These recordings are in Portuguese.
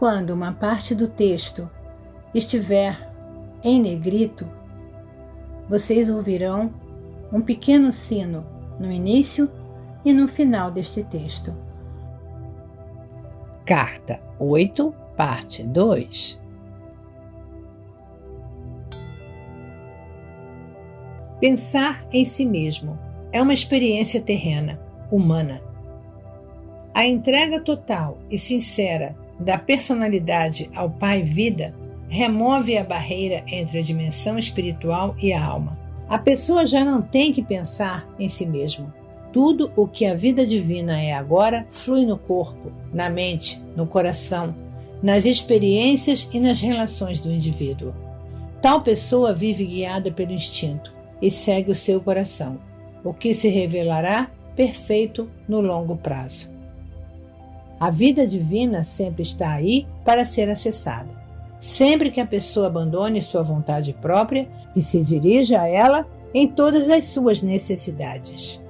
quando uma parte do texto estiver em negrito, vocês ouvirão um pequeno sino no início e no final deste texto. Carta 8, parte 2. Pensar em si mesmo é uma experiência terrena, humana. A entrega total e sincera da personalidade ao Pai Vida remove a barreira entre a dimensão espiritual e a alma. A pessoa já não tem que pensar em si mesmo. Tudo o que a vida divina é agora flui no corpo, na mente, no coração, nas experiências e nas relações do indivíduo. Tal pessoa vive guiada pelo instinto e segue o seu coração, o que se revelará perfeito no longo prazo. A vida divina sempre está aí para ser acessada. Sempre que a pessoa abandone sua vontade própria e se dirija a ela em todas as suas necessidades.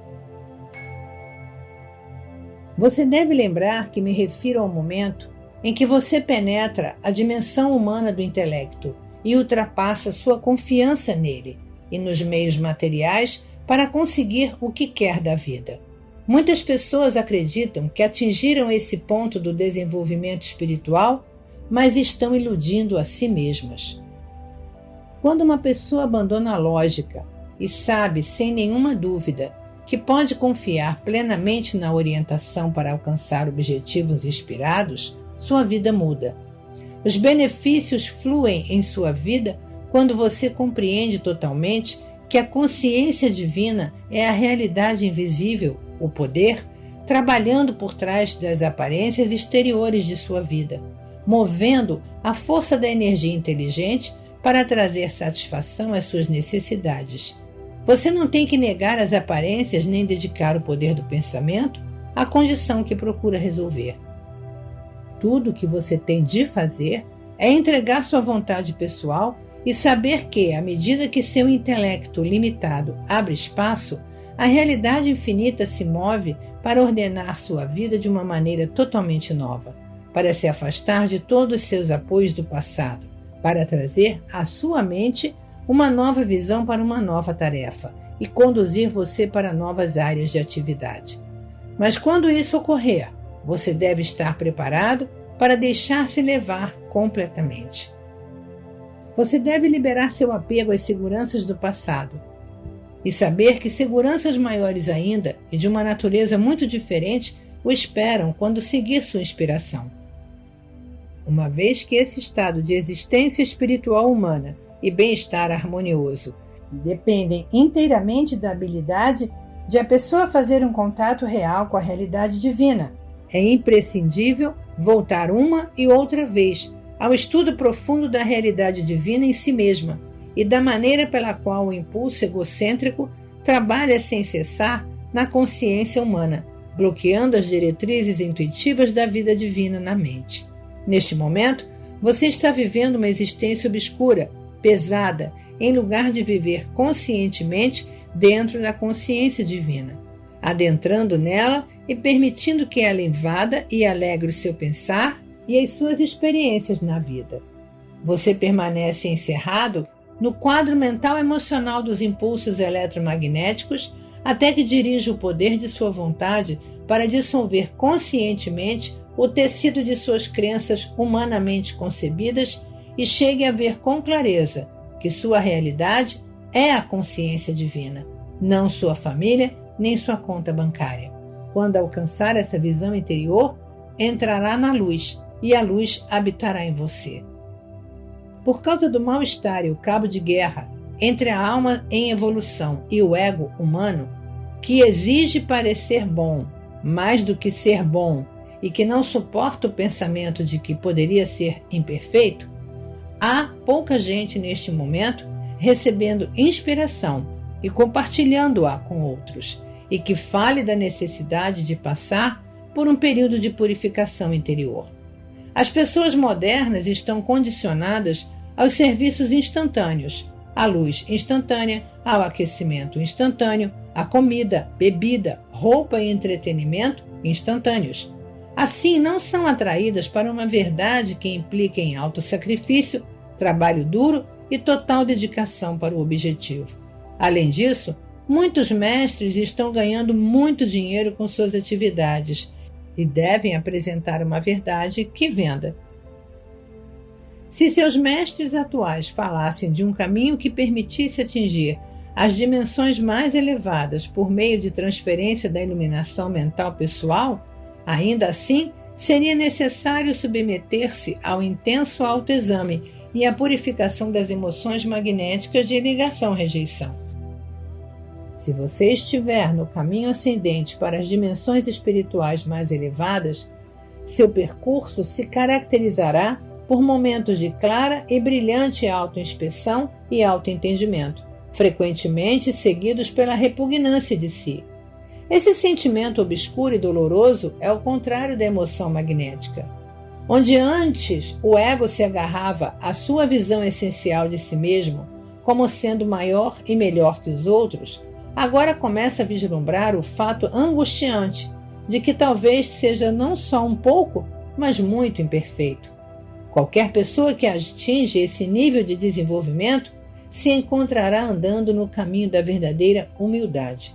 Você deve lembrar que me refiro ao momento em que você penetra a dimensão humana do intelecto e ultrapassa sua confiança nele e nos meios materiais para conseguir o que quer da vida. Muitas pessoas acreditam que atingiram esse ponto do desenvolvimento espiritual, mas estão iludindo a si mesmas. Quando uma pessoa abandona a lógica e sabe sem nenhuma dúvida que pode confiar plenamente na orientação para alcançar objetivos inspirados, sua vida muda. Os benefícios fluem em sua vida quando você compreende totalmente que a consciência divina é a realidade invisível, o poder, trabalhando por trás das aparências exteriores de sua vida, movendo a força da energia inteligente para trazer satisfação às suas necessidades. Você não tem que negar as aparências nem dedicar o poder do pensamento à condição que procura resolver. Tudo o que você tem de fazer é entregar sua vontade pessoal e saber que, à medida que seu intelecto limitado abre espaço, a realidade infinita se move para ordenar sua vida de uma maneira totalmente nova, para se afastar de todos os seus apoios do passado, para trazer à sua mente uma nova visão para uma nova tarefa e conduzir você para novas áreas de atividade. Mas quando isso ocorrer, você deve estar preparado para deixar-se levar completamente. Você deve liberar seu apego às seguranças do passado e saber que seguranças maiores ainda e de uma natureza muito diferente o esperam quando seguir sua inspiração. Uma vez que esse estado de existência espiritual humana e bem-estar harmonioso dependem inteiramente da habilidade de a pessoa fazer um contato real com a realidade divina, é imprescindível voltar uma e outra vez ao estudo profundo da realidade divina em si mesma e da maneira pela qual o impulso egocêntrico trabalha sem cessar na consciência humana, bloqueando as diretrizes intuitivas da vida divina na mente. Neste momento, você está vivendo uma existência obscura, pesada, em lugar de viver conscientemente dentro da consciência divina, adentrando nela e permitindo que ela invada e alegre o seu pensar e as suas experiências na vida. Você permanece encerrado no quadro mental emocional dos impulsos eletromagnéticos até que dirija o poder de sua vontade para dissolver conscientemente o tecido de suas crenças humanamente concebidas e chegue a ver com clareza que sua realidade é a consciência divina, não sua família nem sua conta bancária. Quando alcançar essa visão interior, entrará na luz e a luz habitará em você. Por causa do mal-estar e o cabo de guerra entre a alma em evolução e o ego humano, que exige parecer bom mais do que ser bom e que não suporta o pensamento de que poderia ser imperfeito, há pouca gente neste momento recebendo inspiração e compartilhando-a com outros, e que fale da necessidade de passar por um período de purificação interior. As pessoas modernas estão condicionadas aos serviços instantâneos, à luz instantânea, ao aquecimento instantâneo, à comida, bebida, roupa e entretenimento instantâneos. Assim, não são atraídas para uma verdade que implica em autossacrifício, trabalho duro e total dedicação para o objetivo. Além disso, muitos mestres estão ganhando muito dinheiro com suas atividades e devem apresentar uma verdade que venda. Se seus mestres atuais falassem de um caminho que permitisse atingir as dimensões mais elevadas por meio de transferência da iluminação mental pessoal, ainda assim seria necessário submeter-se ao intenso autoexame e à purificação das emoções magnéticas de ligação-rejeição. Se você estiver no caminho ascendente para as dimensões espirituais mais elevadas, seu percurso se caracterizará por momentos de clara e brilhante autoinspeção e autoentendimento, frequentemente seguidos pela repugnância de si. Esse sentimento obscuro e doloroso é o contrário da emoção magnética. Onde antes o ego se agarrava à sua visão essencial de si mesmo, como sendo maior e melhor que os outros, agora começa a vislumbrar o fato angustiante de que talvez seja não só um pouco, mas muito imperfeito. Qualquer pessoa que atinge esse nível de desenvolvimento se encontrará andando no caminho da verdadeira humildade.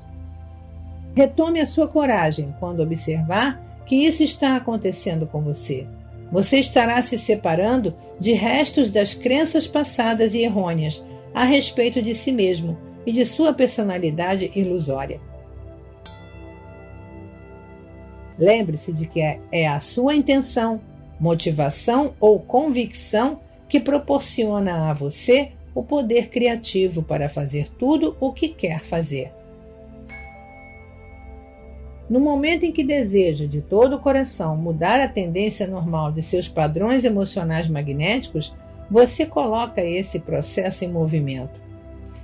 Retome a sua coragem quando observar que isso está acontecendo com você. Você estará se separando de restos das crenças passadas e errôneas a respeito de si mesmo e de sua personalidade ilusória. Lembre-se de que é a sua intenção, motivação ou convicção que proporciona a você o poder criativo para fazer tudo o que quer fazer. No momento em que deseja de todo o coração mudar a tendência normal de seus padrões emocionais magnéticos, você coloca esse processo em movimento.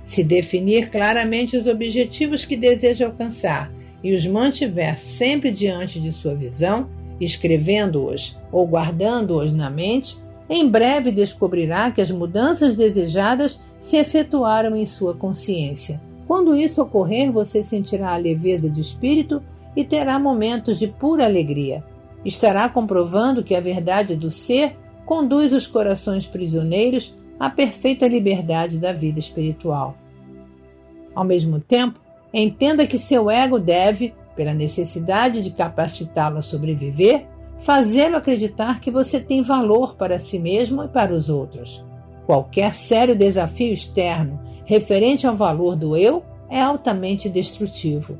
Se definir claramente os objetivos que deseja alcançar e os mantiver sempre diante de sua visão, escrevendo-os ou guardando-os na mente, em breve descobrirá que as mudanças desejadas se efetuaram em sua consciência. Quando isso ocorrer, você sentirá a leveza de espírito e terá momentos de pura alegria. Estará comprovando que a verdade do ser conduz os corações prisioneiros à perfeita liberdade da vida espiritual. Ao mesmo tempo, entenda que seu ego deve, pela necessidade de capacitá-lo a sobreviver, fazê-lo acreditar que você tem valor para si mesmo e para os outros. Qualquer sério desafio externo referente ao valor do eu é altamente destrutivo.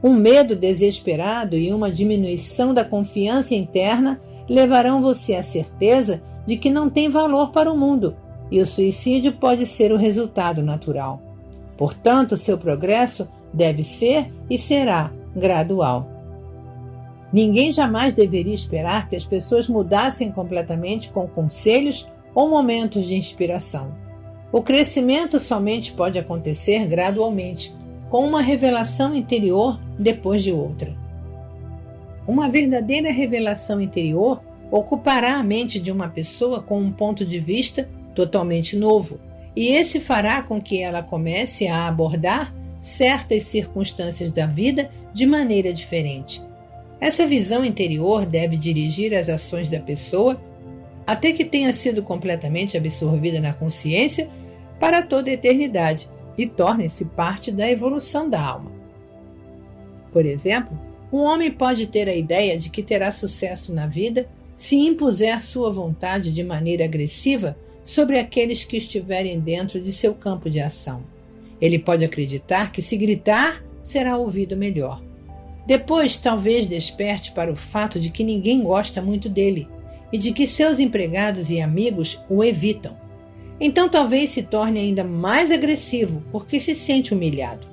Um medo desesperado e uma diminuição da confiança interna levarão você à certeza de que não tem valor para o mundo, e o suicídio pode ser o resultado natural. Portanto, seu progresso deve ser e será gradual. Ninguém jamais deveria esperar que as pessoas mudassem completamente com conselhos ou momentos de inspiração. O crescimento somente pode acontecer gradualmente, com uma revelação interior depois de outra. Uma verdadeira revelação interior ocupará a mente de uma pessoa com um ponto de vista totalmente novo, e esse fará com que ela comece a abordar certas circunstâncias da vida de maneira diferente. Essa visão interior deve dirigir as ações da pessoa até que tenha sido completamente absorvida na consciência para toda a eternidade e torne-se parte da evolução da alma. Por exemplo, um homem pode ter a ideia de que terá sucesso na vida se impuser sua vontade de maneira agressiva sobre aqueles que estiverem dentro de seu campo de ação. Ele pode acreditar que se gritar, será ouvido melhor. Depois, talvez desperte para o fato de que ninguém gosta muito dele e de que seus empregados e amigos o evitam. Então talvez se torne ainda mais agressivo porque se sente humilhado.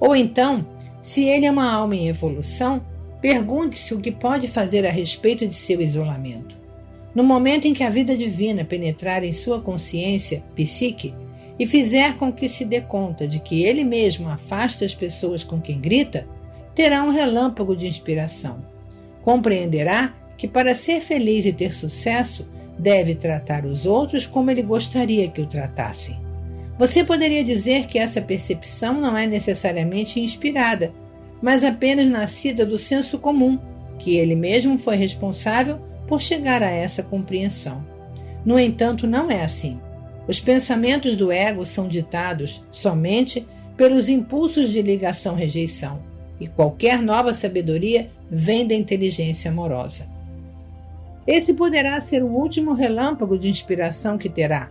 Ou então, se ele é uma alma em evolução, pergunte-se o que pode fazer a respeito de seu isolamento. No momento em que a vida divina penetrar em sua consciência, psique, e fizer com que se dê conta de que ele mesmo afasta as pessoas com quem grita, terá um relâmpago de inspiração. Compreenderá que para ser feliz e ter sucesso, deve tratar os outros como ele gostaria que o tratassem. Você poderia dizer que essa percepção não é necessariamente inspirada, mas apenas nascida do senso comum, que ele mesmo foi responsável por chegar a essa compreensão. No entanto, não é assim. Os pensamentos do ego são ditados somente pelos impulsos de ligação-rejeição, e qualquer nova sabedoria vem da inteligência amorosa. Esse poderá ser o último relâmpago de inspiração que terá,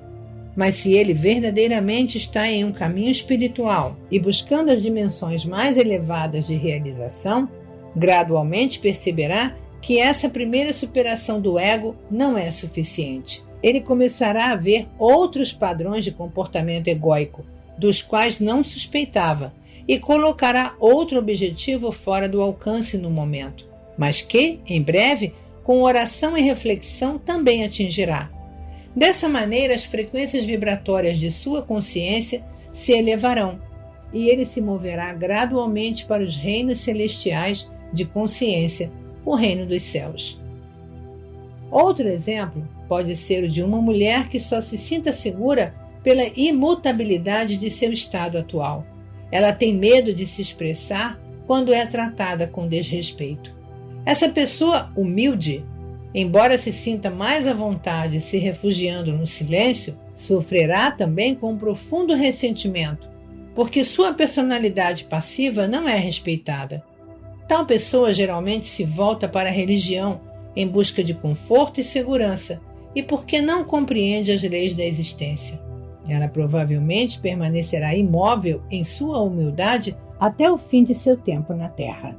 mas se ele verdadeiramente está em um caminho espiritual e buscando as dimensões mais elevadas de realização, gradualmente perceberá que essa primeira superação do ego não é suficiente. Ele começará a ver outros padrões de comportamento egóico, dos quais não suspeitava, e colocará outro objetivo fora do alcance no momento, mas que, em breve, com oração e reflexão também atingirá. Dessa maneira, as frequências vibratórias de sua consciência se elevarão, e ele se moverá gradualmente para os reinos celestiais de consciência, o reino dos céus. Outro exemplo pode ser o de uma mulher que só se sinta segura pela imutabilidade de seu estado atual. Ela tem medo de se expressar quando é tratada com desrespeito. Essa pessoa humilde, embora se sinta mais à vontade se refugiando no silêncio, sofrerá também com um profundo ressentimento, porque sua personalidade passiva não é respeitada. Tal pessoa geralmente se volta para a religião em busca de conforto e segurança, e porque não compreende as leis da existência. Ela provavelmente permanecerá imóvel em sua humildade até o fim de seu tempo na Terra.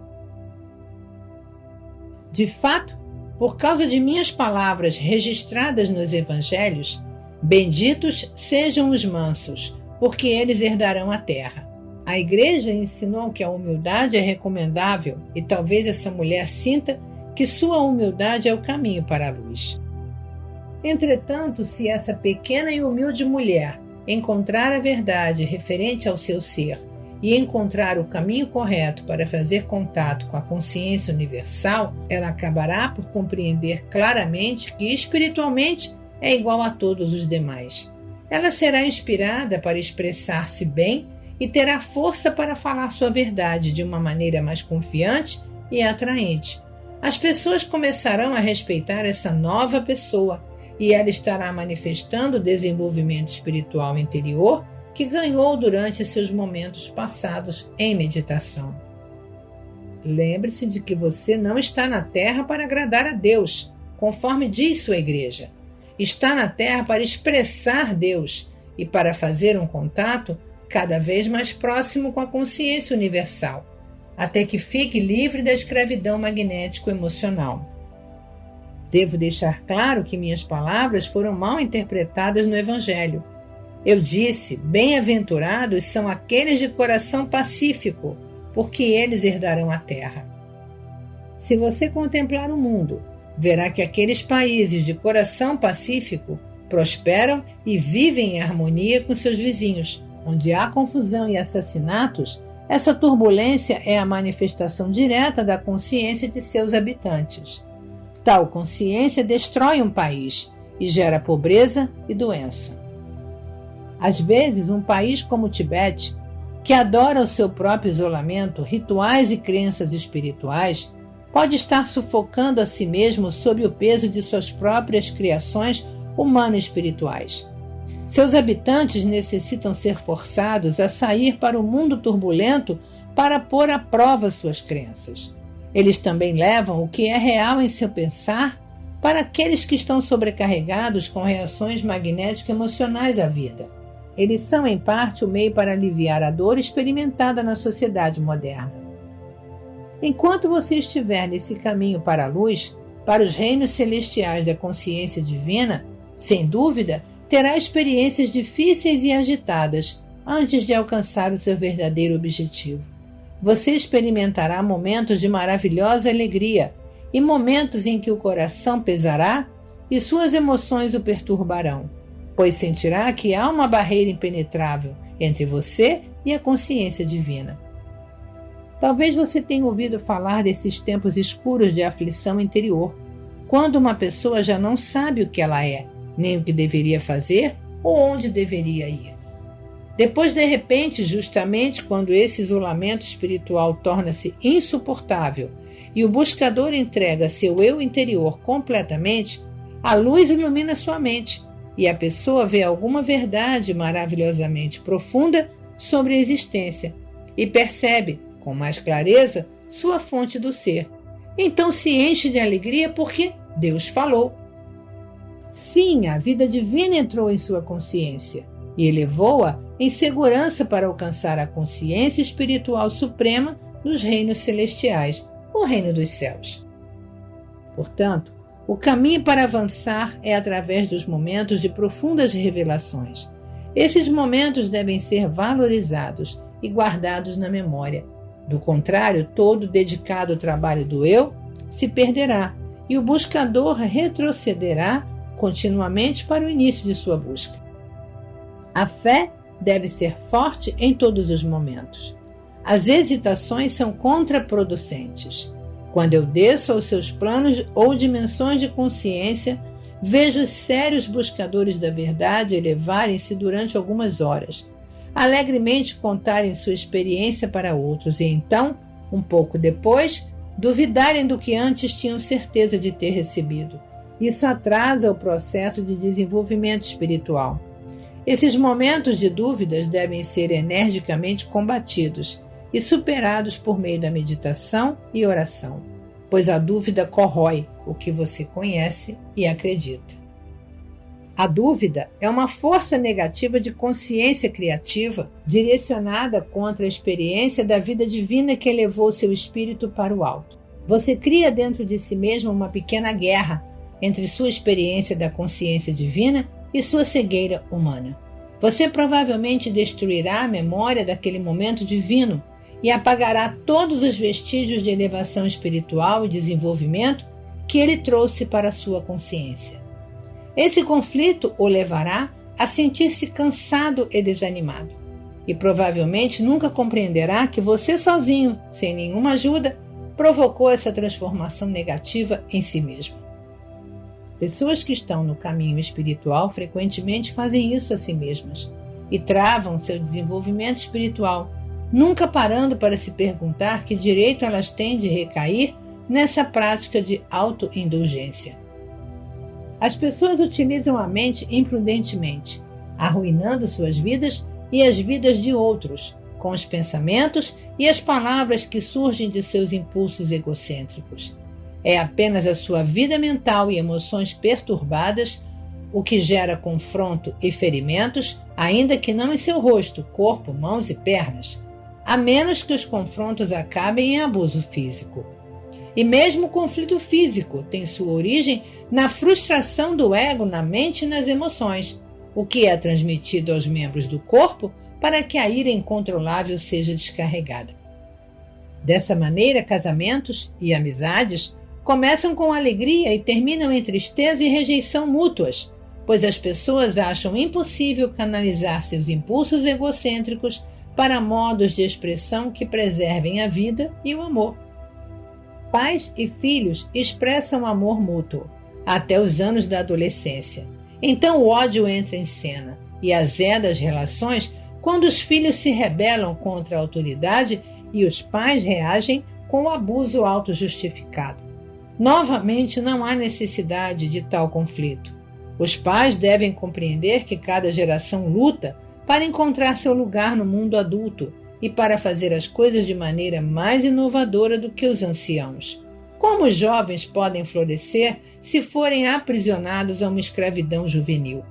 De fato, por causa de minhas palavras registradas nos Evangelhos, benditos sejam os mansos, porque eles herdarão a terra. A Igreja ensinou que a humildade é recomendável e talvez essa mulher sinta que sua humildade é o caminho para a luz. Entretanto, se essa pequena e humilde mulher encontrar a verdade referente ao seu ser e encontrar o caminho correto para fazer contato com a consciência universal, ela acabará por compreender claramente que espiritualmente é igual a todos os demais. Ela será inspirada para expressar-se bem e terá força para falar sua verdade de uma maneira mais confiante e atraente. As pessoas começarão a respeitar essa nova pessoa e ela estará manifestando o desenvolvimento espiritual interior que ganhou durante seus momentos passados em meditação. Lembre-se de que você não está na Terra para agradar a Deus, conforme diz sua Igreja. Está na Terra para expressar Deus e para fazer um contato cada vez mais próximo com a consciência universal, até que fique livre da escravidão magnético-emocional. Devo deixar claro que minhas palavras foram mal interpretadas no Evangelho. Eu disse, bem-aventurados são aqueles de coração pacífico, porque eles herdarão a terra. Se você contemplar o mundo, verá que aqueles países de coração pacífico prosperam e vivem em harmonia com seus vizinhos. Onde há confusão e assassinatos, essa turbulência é a manifestação direta da consciência de seus habitantes. Tal consciência destrói um país e gera pobreza e doença. Às vezes, um país como o Tibete, que adora o seu próprio isolamento, rituais e crenças espirituais, pode estar sufocando a si mesmo sob o peso de suas próprias criações humano-espirituais. Seus habitantes necessitam ser forçados a sair para o mundo turbulento para pôr à prova suas crenças. Eles também levam o que é real em seu pensar para aqueles que estão sobrecarregados com reações magnético-emocionais à vida. Eles são, em parte, o meio para aliviar a dor experimentada na sociedade moderna. Enquanto você estiver nesse caminho para a luz, para os reinos celestiais da consciência divina, sem dúvida, terá experiências difíceis e agitadas antes de alcançar o seu verdadeiro objetivo. Você experimentará momentos de maravilhosa alegria e momentos em que o coração pesará e suas emoções o perturbarão, pois sentirá que há uma barreira impenetrável entre você e a consciência divina. Talvez você tenha ouvido falar desses tempos escuros de aflição interior, quando uma pessoa já não sabe o que ela é, nem o que deveria fazer ou onde deveria ir. Depois, de repente, justamente quando esse isolamento espiritual torna-se insuportável e o buscador entrega seu eu interior completamente, a luz ilumina sua mente e a pessoa vê alguma verdade maravilhosamente profunda sobre a existência e percebe, com mais clareza, sua fonte do ser. Então se enche de alegria porque Deus falou. Sim, a vida divina entrou em sua consciência e elevou-a em segurança para alcançar a consciência espiritual suprema dos reinos celestiais, o reino dos céus. Portanto, o caminho para avançar é através dos momentos de profundas revelações. Esses momentos devem ser valorizados e guardados na memória. Do contrário, todo dedicado ao trabalho do eu se perderá e o buscador retrocederá continuamente para o início de sua busca. A fé deve ser forte em todos os momentos. As hesitações são contraproducentes. Quando eu desço aos seus planos ou dimensões de consciência, vejo os sérios buscadores da verdade elevarem-se durante algumas horas, alegremente contarem sua experiência para outros e então, um pouco depois, duvidarem do que antes tinham certeza de ter recebido. Isso atrasa o processo de desenvolvimento espiritual. Esses momentos de dúvidas devem ser energicamente combatidos e superados por meio da meditação e oração, pois a dúvida corrói o que você conhece e acredita. A dúvida é uma força negativa de consciência criativa direcionada contra a experiência da vida divina que elevou seu espírito para o alto. Você cria dentro de si mesmo uma pequena guerra entre sua experiência da consciência divina e sua cegueira humana. Você provavelmente destruirá a memória daquele momento divino e apagará todos os vestígios de elevação espiritual e desenvolvimento que ele trouxe para a sua consciência. Esse conflito o levará a sentir-se cansado e desanimado, e provavelmente nunca compreenderá que você sozinho, sem nenhuma ajuda, provocou essa transformação negativa em si mesmo. Pessoas que estão no caminho espiritual frequentemente fazem isso a si mesmas e travam seu desenvolvimento espiritual, nunca parando para se perguntar que direito elas têm de recair nessa prática de autoindulgência. As pessoas utilizam a mente imprudentemente, arruinando suas vidas e as vidas de outros, com os pensamentos e as palavras que surgem de seus impulsos egocêntricos. É apenas a sua vida mental e emoções perturbadas o que gera confronto e ferimentos, ainda que não em seu rosto, corpo, mãos e pernas, a menos que os confrontos acabem em abuso físico. E mesmo o conflito físico tem sua origem na frustração do ego na mente e nas emoções, o que é transmitido aos membros do corpo para que a ira incontrolável seja descarregada. Dessa maneira, casamentos e amizades começam com alegria e terminam em tristeza e rejeição mútuas, pois as pessoas acham impossível canalizar seus impulsos egocêntricos para modos de expressão que preservem a vida e o amor. Pais e filhos expressam amor mútuo até os anos da adolescência. Então o ódio entra em cena e azeda as relações quando os filhos se rebelam contra a autoridade e os pais reagem com o abuso autojustificado. Novamente, não há necessidade de tal conflito. Os pais devem compreender que cada geração luta para encontrar seu lugar no mundo adulto e para fazer as coisas de maneira mais inovadora do que os anciãos. Como os jovens podem florescer se forem aprisionados a uma escravidão juvenil?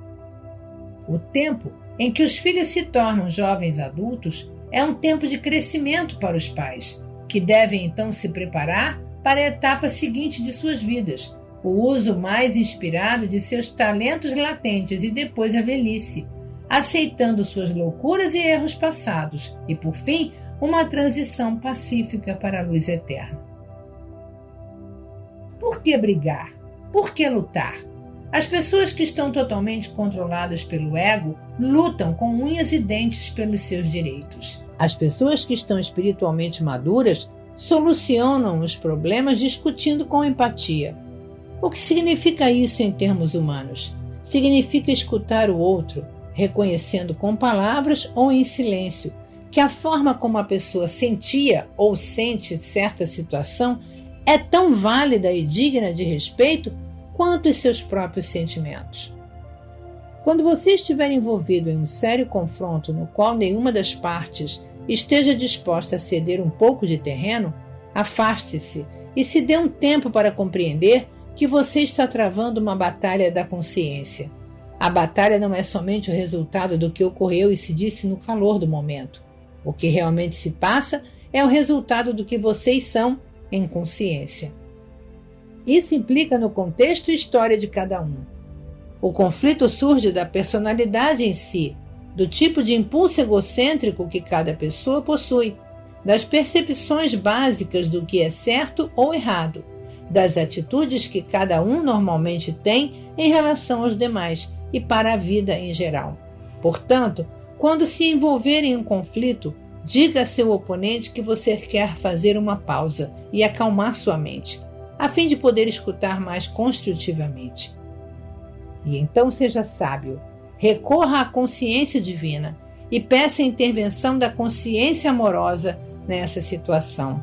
O tempo em que os filhos se tornam jovens adultos é um tempo de crescimento para os pais, que devem então se preparar para a etapa seguinte de suas vidas, o uso mais inspirado de seus talentos latentes e depois a velhice, aceitando suas loucuras e erros passados e, por fim, uma transição pacífica para a luz eterna. Por que brigar? Por que lutar? As pessoas que estão totalmente controladas pelo ego lutam com unhas e dentes pelos seus direitos. As pessoas que estão espiritualmente maduras solucionam os problemas discutindo com empatia. O que significa isso em termos humanos? Significa escutar o outro, reconhecendo com palavras ou em silêncio que a forma como a pessoa sentia ou sente certa situação é tão válida e digna de respeito quanto os seus próprios sentimentos. Quando você estiver envolvido em um sério confronto no qual nenhuma das partes esteja disposta a ceder um pouco de terreno, afaste-se e se dê um tempo para compreender que você está travando uma batalha da consciência. A batalha não é somente o resultado do que ocorreu e se disse no calor do momento. O que realmente se passa é o resultado do que vocês são em consciência. Isso implica no contexto e história de cada um. O conflito surge da personalidade em si, do tipo de impulso egocêntrico que cada pessoa possui, das percepções básicas do que é certo ou errado, das atitudes que cada um normalmente tem em relação aos demais e para a vida em geral. Portanto, quando se envolver em um conflito, diga a seu oponente que você quer fazer uma pausa e acalmar sua mente, a fim de poder escutar mais construtivamente. E então seja sábio, recorra à consciência divina e peça a intervenção da consciência amorosa nessa situação.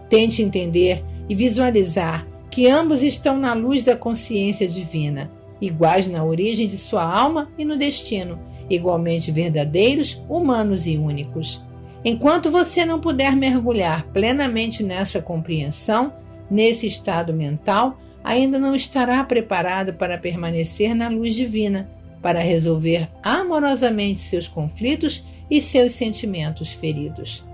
Tente entender e visualizar que ambos estão na luz da consciência divina, iguais na origem de sua alma e no destino, igualmente verdadeiros, humanos e únicos. Enquanto você não puder mergulhar plenamente nessa compreensão, nesse estado mental, ainda não estará preparado para permanecer na luz divina, para resolver amorosamente seus conflitos e seus sentimentos feridos.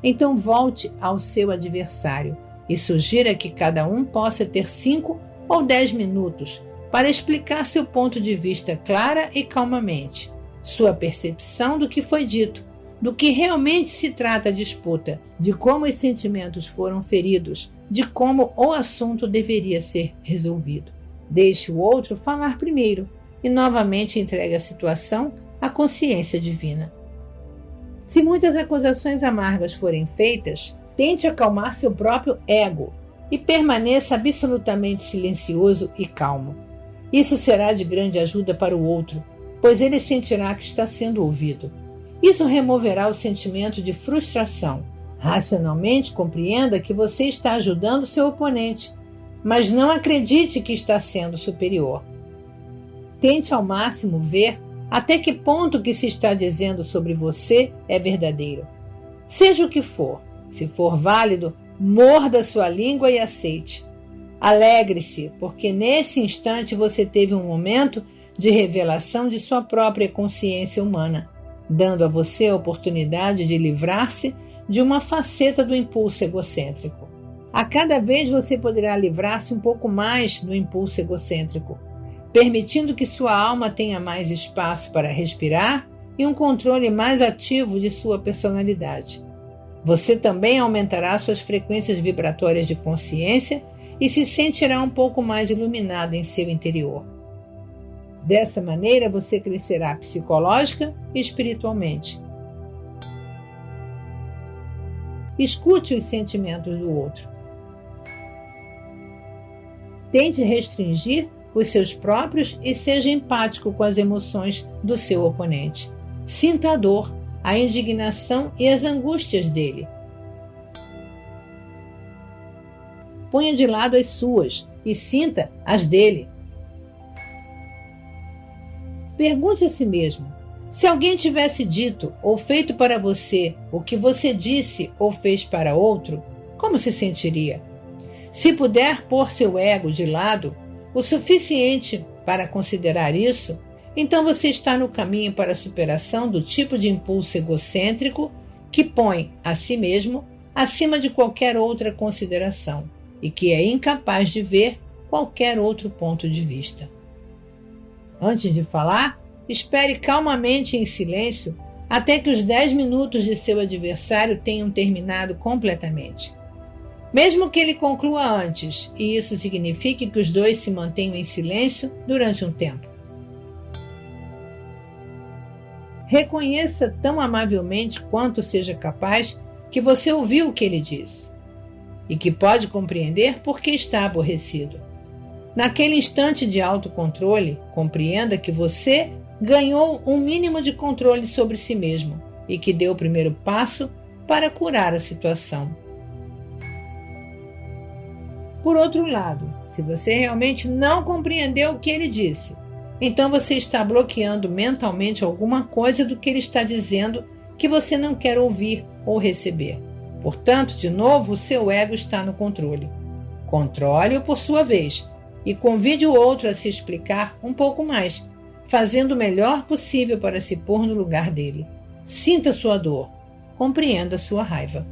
Então volte ao seu adversário e sugira que cada um possa ter 5 ou 10 minutos para explicar seu ponto de vista clara e calmamente, sua percepção do que foi dito, do que realmente se trata a disputa, de como os sentimentos foram feridos, de como o assunto deveria ser resolvido. Deixe o outro falar primeiro e novamente entregue a situação à consciência divina. Se muitas acusações amargas forem feitas, tente acalmar seu próprio ego e permaneça absolutamente silencioso e calmo. Isso será de grande ajuda para o outro, pois ele sentirá que está sendo ouvido. Isso removerá o sentimento de frustração. Racionalmente, compreenda que você está ajudando seu oponente, mas não acredite que está sendo superior. Tente ao máximo ver até que ponto o que se está dizendo sobre você é verdadeiro. Seja o que for, se for válido, morda sua língua e aceite. Alegre-se, porque nesse instante você teve um momento de revelação de sua própria consciência humana, dando a você a oportunidade de livrar-se de uma faceta do impulso egocêntrico. A cada vez você poderá livrar-se um pouco mais do impulso egocêntrico, permitindo que sua alma tenha mais espaço para respirar e um controle mais ativo de sua personalidade. Você também aumentará suas frequências vibratórias de consciência e se sentirá um pouco mais iluminado em seu interior. Dessa maneira, você crescerá psicológica e espiritualmente. Escute os sentimentos do outro. Tente restringir os seus próprios e seja empático com as emoções do seu oponente. Sinta a dor, a indignação e as angústias dele. Ponha de lado as suas e sinta as dele. Pergunte a si mesmo: se alguém tivesse dito ou feito para você o que você disse ou fez para outro, como se sentiria? Se puder pôr seu ego de lado o suficiente para considerar isso, então você está no caminho para a superação do tipo de impulso egocêntrico que põe a si mesmo acima de qualquer outra consideração e que é incapaz de ver qualquer outro ponto de vista. Antes de falar, espere calmamente em silêncio até que os 10 minutos de seu adversário tenham terminado completamente. Mesmo que ele conclua antes, e isso signifique que os dois se mantenham em silêncio durante um tempo. Reconheça tão amavelmente quanto seja capaz que você ouviu o que ele disse e que pode compreender por que está aborrecido. Naquele instante de autocontrole, compreenda que você ganhou um mínimo de controle sobre si mesmo e que deu o primeiro passo para curar a situação. Por outro lado, se você realmente não compreendeu o que ele disse, então você está bloqueando mentalmente alguma coisa do que ele está dizendo que você não quer ouvir ou receber. Portanto, de novo, o seu ego está no controle. Controle-o por sua vez e convide o outro a se explicar um pouco mais, fazendo o melhor possível para se pôr no lugar dele. Sinta sua dor, compreenda sua raiva.